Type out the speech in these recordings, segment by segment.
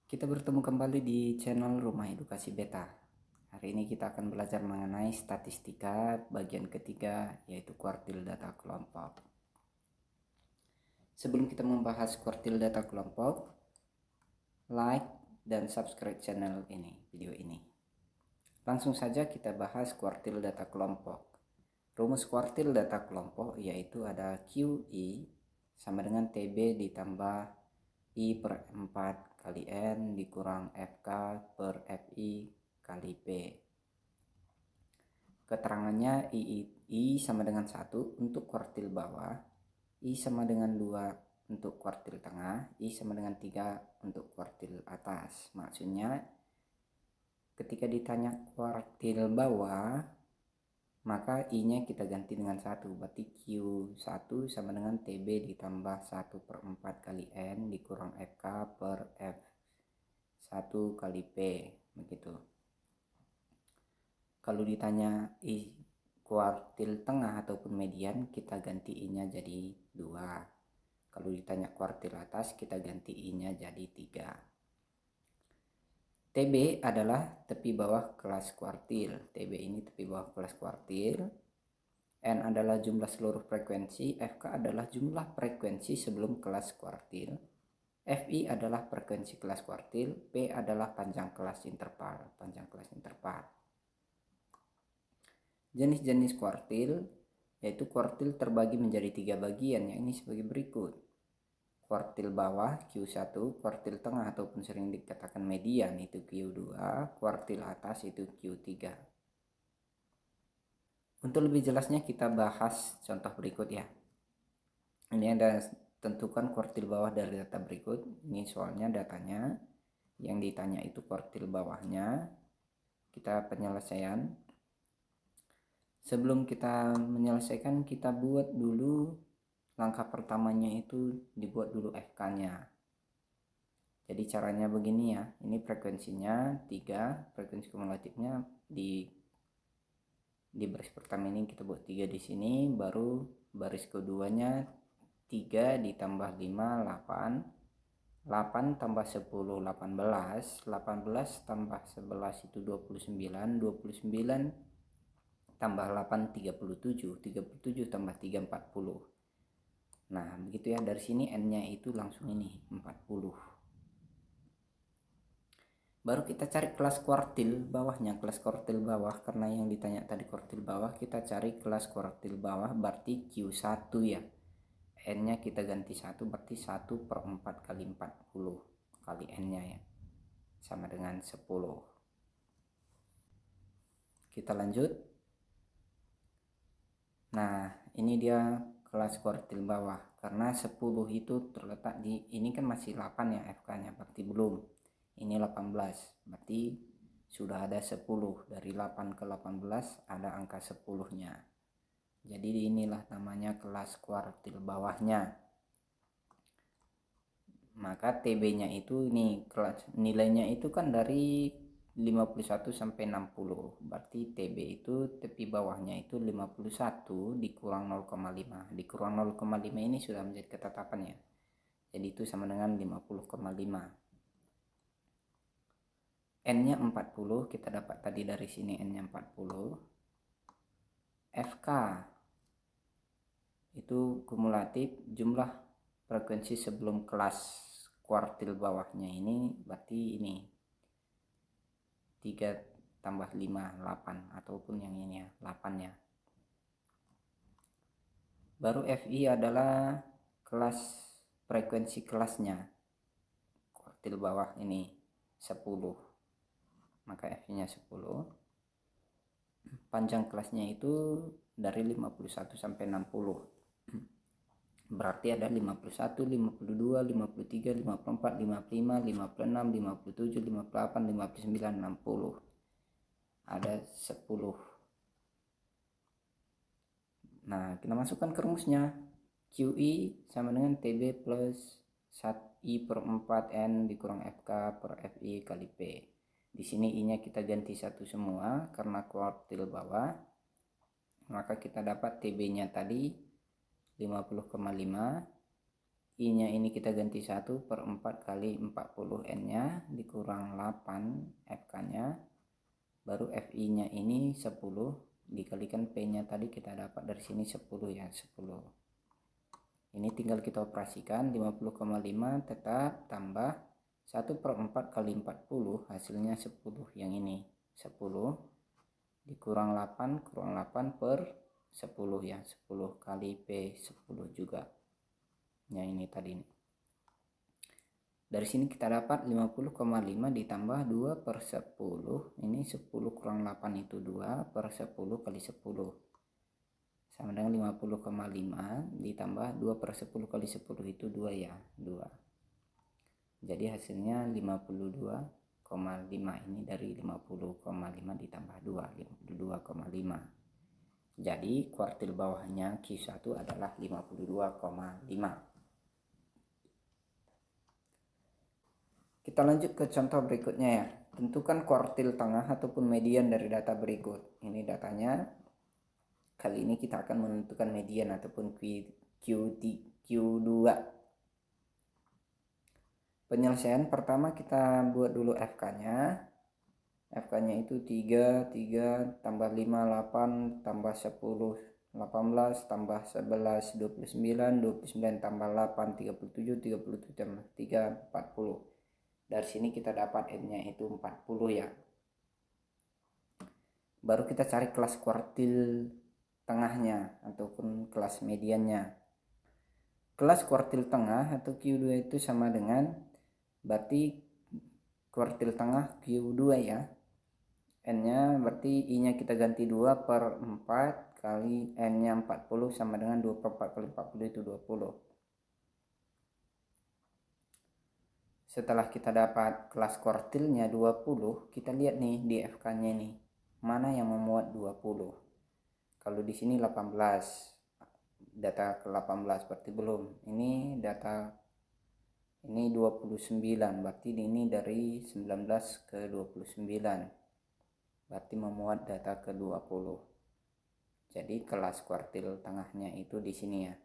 Kita bertemu kembali di channel Rumah Edukasi Beta. Hari ini kita akan belajar mengenai statistika bagian ketiga, yaitu kuartil data kelompok. Sebelum kita membahas kuartil data kelompok, like dan subscribe channel ini, video ini. Langsung saja kita bahas kuartil data kelompok. Rumus kuartil data kelompok yaitu ada QI sama dengan TB ditambah I per 4 kali N dikurang FK per FI kali P. Keterangannya I sama dengan 1 untuk kuartil bawah, I sama dengan 2 untuk kuartil tengah, I sama dengan 3 untuk kuartil atas. Maksudnya ketika ditanya kuartil bawah, maka I-nya kita ganti dengan 1, berarti Q1 sama dengan TB ditambah 1 per 4 kali N dikurang FK per F1 kali P, begitu. Kalau ditanya I kuartil tengah ataupun median, kita ganti I-nya jadi 2. Kalau ditanya kuartil atas, kita ganti I-nya jadi 3. TB adalah tepi bawah kelas kuartil. TB ini tepi bawah kelas kuartil. N adalah jumlah seluruh frekuensi, FK adalah jumlah frekuensi sebelum kelas kuartil, FI adalah frekuensi kelas kuartil, P adalah panjang kelas interval. Jenis-jenis kuartil yaitu kuartil terbagi menjadi 3 bagian, yang ini sebagai berikut. Kuartil bawah Q1, kuartil tengah ataupun sering dikatakan median itu Q2, kuartil atas itu Q3. Untuk lebih jelasnya kita bahas contoh berikut ya. Ini ada tentukan kuartil bawah dari data berikut. Ini soalnya datanya yang ditanya itu kuartil bawahnya. Kita penyelesaian. Sebelum kita menyelesaikan, kita buat dulu langkah pertamanya, itu dibuat dulu FK-nya. Jadi caranya begini ya. Ini frekuensinya 3, frekuensi kumulatifnya di baris pertama ini kita buat 3 di sini, baru baris keduanya 3 ditambah 5 8, 8 tambah 10 18, 18 tambah 11 itu 29, 29 tambah 8 37, 37 tambah 3 40. Nah begitu ya, dari sini N-nya itu langsung ini 40. Baru kita cari kelas kuartil bawahnya. Kelas kuartil bawah, karena yang ditanya tadi kuartil bawah, kita cari kelas kuartil bawah berarti Q1 ya. N-nya kita ganti 1, berarti 1 per 4 kali 40 kali N-nya ya, sama dengan 10. Kita lanjut. Nah ini dia kelas kuartil bawah, karena 10 itu terletak di ini kan masih 8 ya FK-nya, berarti belum. Ini 18, berarti sudah ada 10. Dari 8 ke 18 ada angka 10-nya. Jadi inilah namanya kelas kuartil bawahnya. Maka TB-nya itu nih, kelas nilainya itu kan dari 51 sampai 60. Berarti TB itu tepi bawahnya itu 51 dikurang 0,5. Dikurang 0,5 ini sudah menjadi ketetapan ya. Jadi itu sama dengan 50,5. N-nya 40, kita dapat tadi dari sini N-nya 40. FK itu kumulatif jumlah frekuensi sebelum kelas kuartil bawahnya ini, berarti ini 3 tambah 5 8, ataupun yang ini ya 8 ya. Baru FI adalah kelas frekuensi kelasnya kuartil bawah ini 10, maka FI nya 10. Panjang kelasnya itu dari 51 sampai 60, berarti ada 51, 52, 53, 54, 55, 56, 57, 58, 59, 60. Ada 10. Nah kita masukkan ke rumusnya. QI sama dengan TB plus I per 4 N dikurang FK per FI kali P. Di sini I nya kita ganti 1 semua karena kuartil bawah. Maka kita dapat TB nya tadi 50,5, I nya ini kita ganti 1/4 kali 40 N nya dikurang 8 FK nya, baru FI nya ini 10 dikalikan P nya tadi kita dapat dari sini 10 ya, 10. Ini tinggal kita operasikan 50,5 tetap tambah 1/4 kali 40 hasilnya 10 yang ini 10 dikurang 8 kurang 8 per 10 ya, 10 kali P 10 juga ya, ini tadi nih. Dari sini kita dapat 50,5 ditambah 2/10, ini 10 kurang 8 itu 2/10 kali 10 sama dengan 50,5 ditambah 2/10 kali 10 itu 2 ya, 2. Jadi hasilnya 52,5, ini dari 50,5 ditambah 2, 52,5. Jadi kuartil bawahnya Q1 adalah 52,5. Kita lanjut ke contoh berikutnya ya. Tentukan kuartil tengah ataupun median dari data berikut. Ini datanya. Kali ini kita akan menentukan median ataupun Q2. Penyelesaian pertama kita buat dulu FK-nya. FK-nya itu 3 tambah 5 8 tambah 10 18 tambah 11 29 29 tambah 8 37 37 tambah 3 40. Dari sini kita dapat N-nya itu 40 ya. Baru kita cari kelas kuartil tengahnya ataupun kelas mediannya. Kelas kuartil tengah atau Q2 itu sama dengan, berarti kuartil tengah Q2 ya. N-nya berarti I-nya kita ganti 2/4 kali N-nya 40 sama dengan 2/4 kali 40 itu 20. Setelah kita dapat kelas kuartilnya 20, kita lihat nih di FK-nya nih, mana yang memuat 20. Kalau di sini 18, data ke 18 berarti belum. Ini data ini 29, berarti ini dari 19 ke 29. Berarti memuat data ke 20. Jadi kelas kuartil tengahnya itu di sini ya.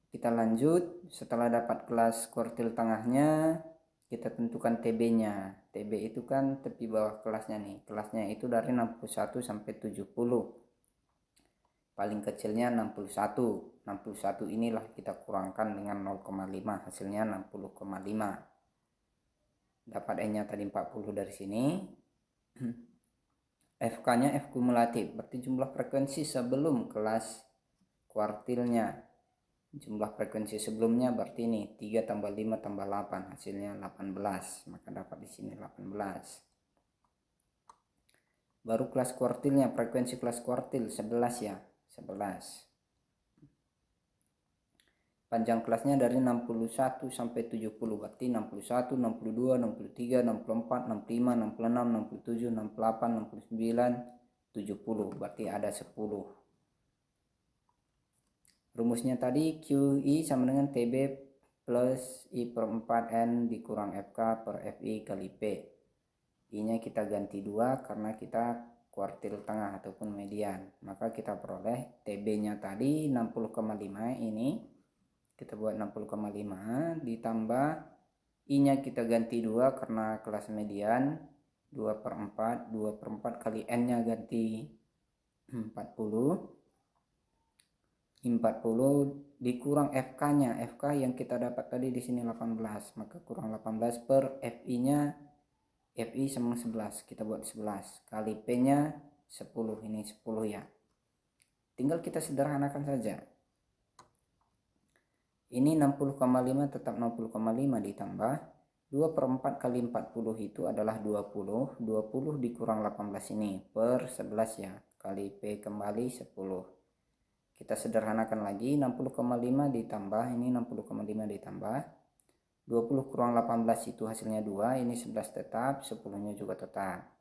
Kita lanjut, setelah dapat kelas kuartil tengahnya, kita tentukan TB-nya. TB itu kan tepi bawah kelasnya nih. Kelasnya itu dari 61 sampai 70. Paling kecilnya 61. 61 inilah kita kurangkan dengan 0,5, hasilnya 60,5. Dapat N-nya tadi 40 dari sini. FK-nya F kumulatif, berarti jumlah frekuensi sebelum kelas kuartilnya. Jumlah frekuensi sebelumnya berarti ini 3 tambah 5 tambah 8 hasilnya 18, maka dapat di sini 18. Baru kelas kuartilnya, frekuensi kelas kuartil 11 ya, 11. Panjang kelasnya dari 61 sampai 70, berarti 61, 62, 63, 64, 65, 66, 67, 68, 69, 70, berarti ada 10. Rumusnya tadi QI sama dengan TB plus I/4N dikurang FK per FI kali P. I-nya kita ganti 2 karena kita kuartil tengah ataupun median. Maka kita peroleh TB-nya tadi 60,5, ini kita buat 60,5 ditambah I-nya kita ganti 2 karena kelas median 2/4, 2/4 kali N-nya ganti 40 dikurang FK-nya. FK yang kita dapat tadi di sini 18, maka kurang 18 per FI-nya. FI sama 11, kita buat 11 kali P-nya 10, ini 10 ya. Tinggal kita sederhanakan saja. Ini 60,5 tetap 60,5 ditambah 2/4 kali 40 itu adalah 20. 20 dikurang 18 ini per 11 ya, kali P kembali 10. Kita sederhanakan lagi, 60,5 ditambah, ini 60,5 ditambah 20 kurang 18 itu hasilnya 2, ini 11 tetap, 10-nya juga tetap.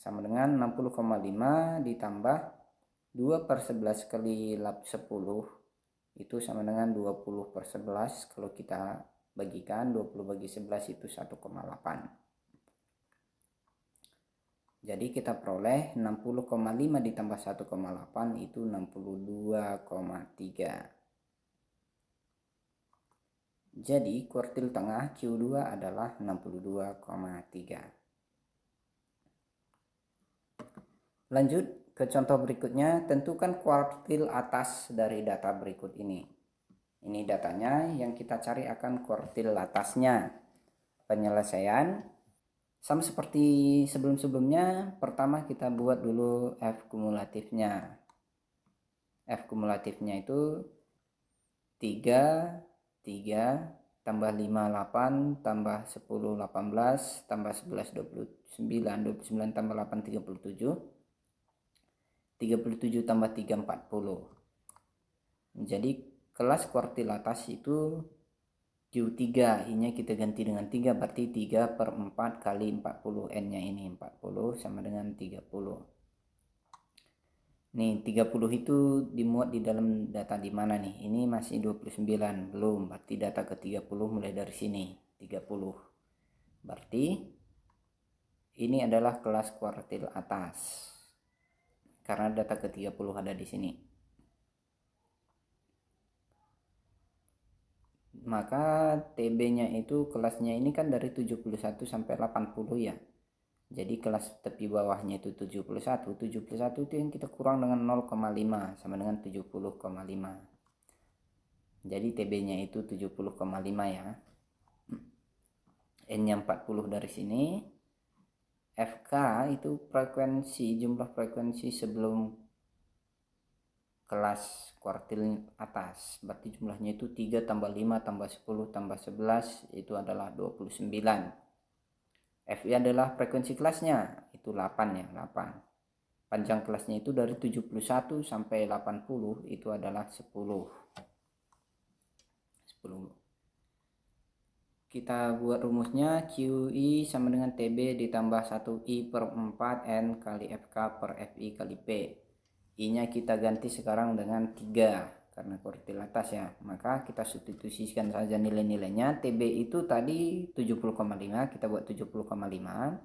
Sama dengan 60,5 ditambah 2/11 kali 10 itu sama dengan 20/11. Kalau kita bagikan 20 bagi 11 itu 1,8. Jadi kita peroleh 60,5 ditambah 1,8 itu 62,3. Jadi kuartil tengah Q2 adalah 62,3. Lanjut ke contoh berikutnya, tentukan kuartil atas dari data berikut ini. Ini datanya, yang kita cari akan kuartil atasnya. Penyelesaian sama seperti sebelum-sebelumnya, pertama kita buat dulu F kumulatifnya. F kumulatifnya itu 3, 3, tambah 5, 8, tambah 10, 18, tambah 11, 29, 29 tambah 8, 37, 37 tambah 3, 40. Jadi kelas kuartil atas itu Q3, I-nya kita ganti dengan 3, berarti 3/4 kali 40, N-nya ini 40 sama dengan 30. Nih 30 itu dimuat di dalam data di mana nih? Ini masih 29, belum. Berarti data ke 30 mulai dari sini, 30. Berarti ini adalah kelas kuartil atas. Karena data ke 30 ada di sini. Maka TB-nya itu kelasnya ini kan dari 71 sampai 80 ya. Jadi kelas tepi bawahnya itu 71. 71 itu yang kita kurang dengan 0,5 sama dengan 70,5. Jadi TB-nya itu 70,5 ya. N-nya 40 dari sini. FK itu frekuensi, jumlah frekuensi sebelum kelas kuartil atas. Berarti jumlahnya itu 3 tambah 5 tambah 10 tambah 11 itu adalah 29. FI adalah frekuensi kelasnya, itu 8 ya, 8. Panjang kelasnya itu dari 71 sampai 80 itu adalah 10. Kita buat rumusnya, QI sama dengan TB ditambah 1I/4 N kali FK per FI kali P. I-nya kita ganti sekarang dengan 3 karena kuartil atas ya. Maka kita substitusikan saja nilai-nilainya. TB itu tadi 70,5, kita buat 70,5.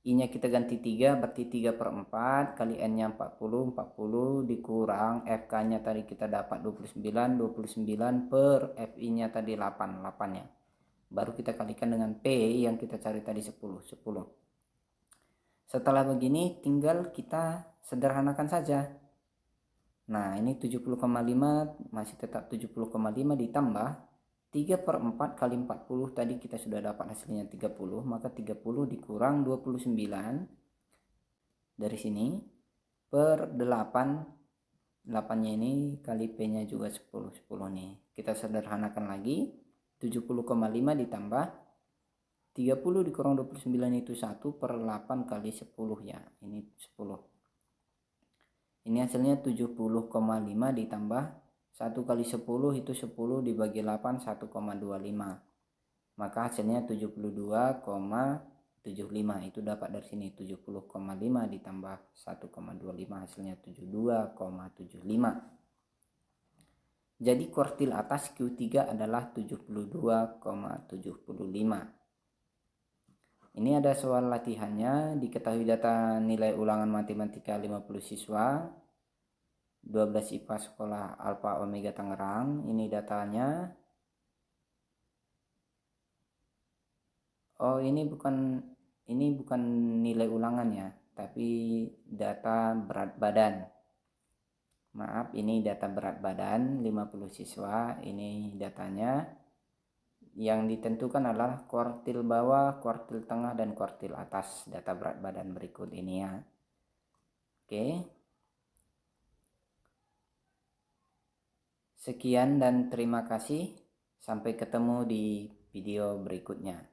I-nya kita ganti 3, berarti 3/4 kali N-nya 40, 40 dikurang FK-nya tadi kita dapat 29, 29 per FI-nya tadi 8, 8 ya. Baru kita kalikan dengan P yang kita cari tadi 10, 10. Setelah begini tinggal kita sederhanakan saja. Nah ini 70,5 masih tetap 70,5 ditambah 3/4 kali 40 tadi kita sudah dapat hasilnya 30, maka 30 dikurang 29 dari sini per 8, 8-nya ini kali P-nya juga 10, 10 nih. Kita sederhanakan lagi, 70,5 ditambah 30 dikurang 29 itu 1/8 kali 10 ya. Ini 10. Ini hasilnya 70,5 ditambah 1 kali 10 itu 10 dibagi 8 1,25. Maka hasilnya 72,75. Itu dapat dari sini 70,5 ditambah 1,25 hasilnya 72,75. Jadi kuartil atas Q3 adalah 72,75. Ini ada soal latihannya. Diketahui data nilai ulangan matematika 50 siswa 12 IPA Sekolah Alfa Omega Tangerang. Ini datanya. Oh, ini bukan nilai ulangan ya, tapi data berat badan. Maaf, ini data berat badan 50 siswa. Ini datanya. Yang ditentukan adalah kuartil bawah, kuartil tengah, dan kuartil atas data berat badan berikut ini ya. Oke. Sekian dan terima kasih. Sampai ketemu di video berikutnya.